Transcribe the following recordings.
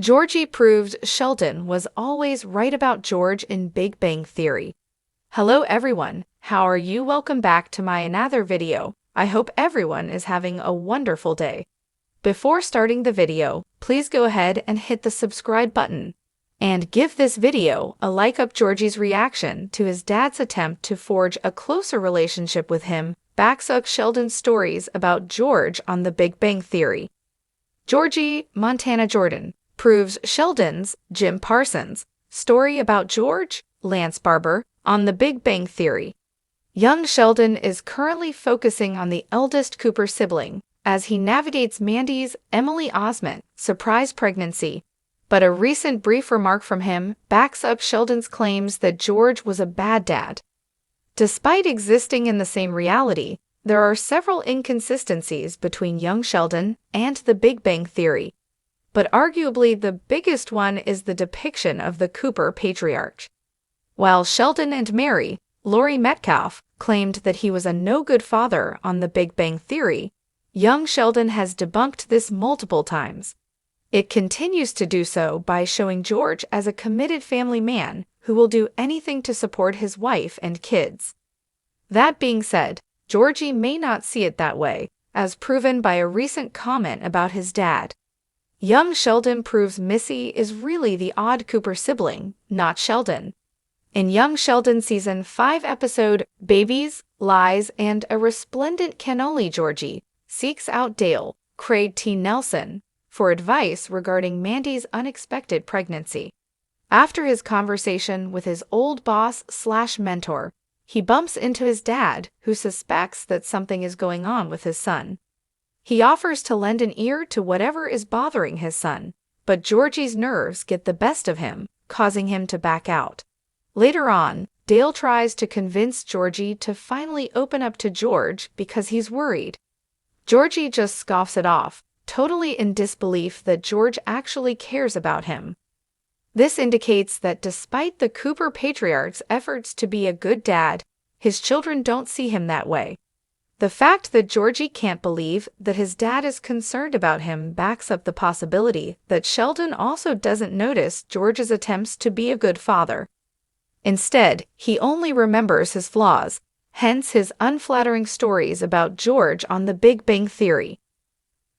Georgie proved Sheldon was always right about George in Big Bang Theory. Hello everyone, how are you? Welcome back to my another video. I hope everyone is having a wonderful day. Before starting the video, please go ahead and hit the subscribe button. And give this video a like. Up Georgie's reaction to his dad's attempt to forge a closer relationship with him backs up Sheldon's stories about George on the Big Bang Theory. Georgie, Montana Jordan, proves Sheldon's Jim Parsons story about George, Lance Barber, on the Big Bang Theory. Young Sheldon is currently focusing on the eldest Cooper sibling as he navigates Mandy's Emily Osment surprise pregnancy, but a recent brief remark from him backs up Sheldon's claims that George was a bad dad. Despite existing in the same reality, there are several inconsistencies between young Sheldon and the Big Bang Theory. But arguably the biggest one is the depiction of the Cooper patriarch. While Sheldon and Mary, Laurie Metcalf, claimed that he was a no-good father on the Big Bang Theory, young Sheldon has debunked this multiple times. It continues to do so by showing George as a committed family man who will do anything to support his wife and kids. That being said, Georgie may not see it that way, as proven by a recent comment about his dad. Young Sheldon proves Missy is really the odd Cooper sibling, not Sheldon. In Young Sheldon Season 5 episode Babies, Lies, and a Resplendent Cannoli, Georgie seeks out Dale, Craig T. Nelson, for advice regarding Mandy's unexpected pregnancy. After his conversation with his old boss/mentor, he bumps into his dad, who suspects that something is going on with his son. He offers to lend an ear to whatever is bothering his son, but Georgie's nerves get the best of him, causing him to back out. Later on, Dale tries to convince Georgie to finally open up to George because he's worried. Georgie just scoffs it off, totally in disbelief that George actually cares about him. This indicates that despite the Cooper patriarch's efforts to be a good dad, his children don't see him that way. The fact that Georgie can't believe that his dad is concerned about him backs up the possibility that Sheldon also doesn't notice George's attempts to be a good father. Instead, he only remembers his flaws, hence his unflattering stories about George on the Big Bang Theory.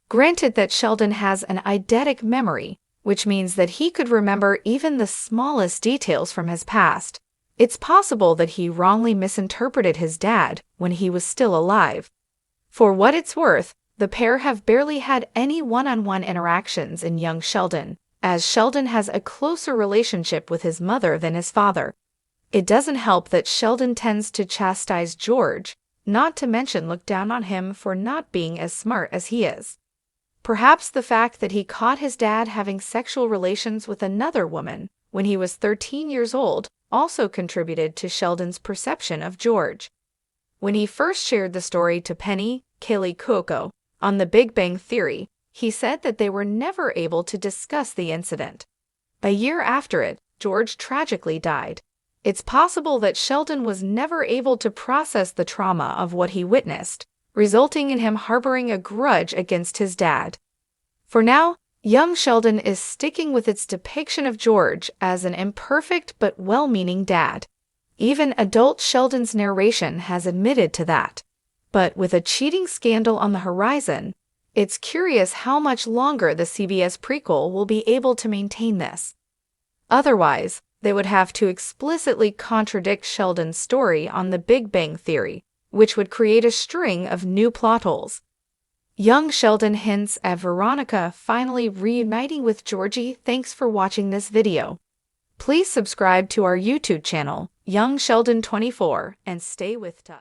Granted that Sheldon has an eidetic memory, which means that he could remember even the smallest details from his past, it's possible that he wrongly misinterpreted his dad when he was still alive. For what it's worth, the pair have barely had any one-on-one interactions in Young Sheldon, as Sheldon has a closer relationship with his mother than his father. It doesn't help that Sheldon tends to chastise George, not to mention look down on him for not being as smart as he is. Perhaps the fact that he caught his dad having sexual relations with another woman when he was 13 years old also contributed to Sheldon's perception of George. When he first shared the story to Penny, Kaylee Cuoco, on the Big Bang Theory, he said that they were never able to discuss the incident. A year after it, George tragically died. It's possible that Sheldon was never able to process the trauma of what he witnessed, resulting in him harboring a grudge against his dad. For now, Young Sheldon is sticking with its depiction of George as an imperfect but well-meaning dad. Even adult Sheldon's narration has admitted to that. But with a cheating scandal on the horizon, it's curious how much longer the CBS prequel will be able to maintain this. Otherwise, they would have to explicitly contradict Sheldon's story on the Big Bang Theory, which would create a string of new plot holes. Young Sheldon hints at Veronica finally reuniting with Georgie. Thanks for watching this video. Please subscribe to our YouTube channel, Young Sheldon 24, and stay with us.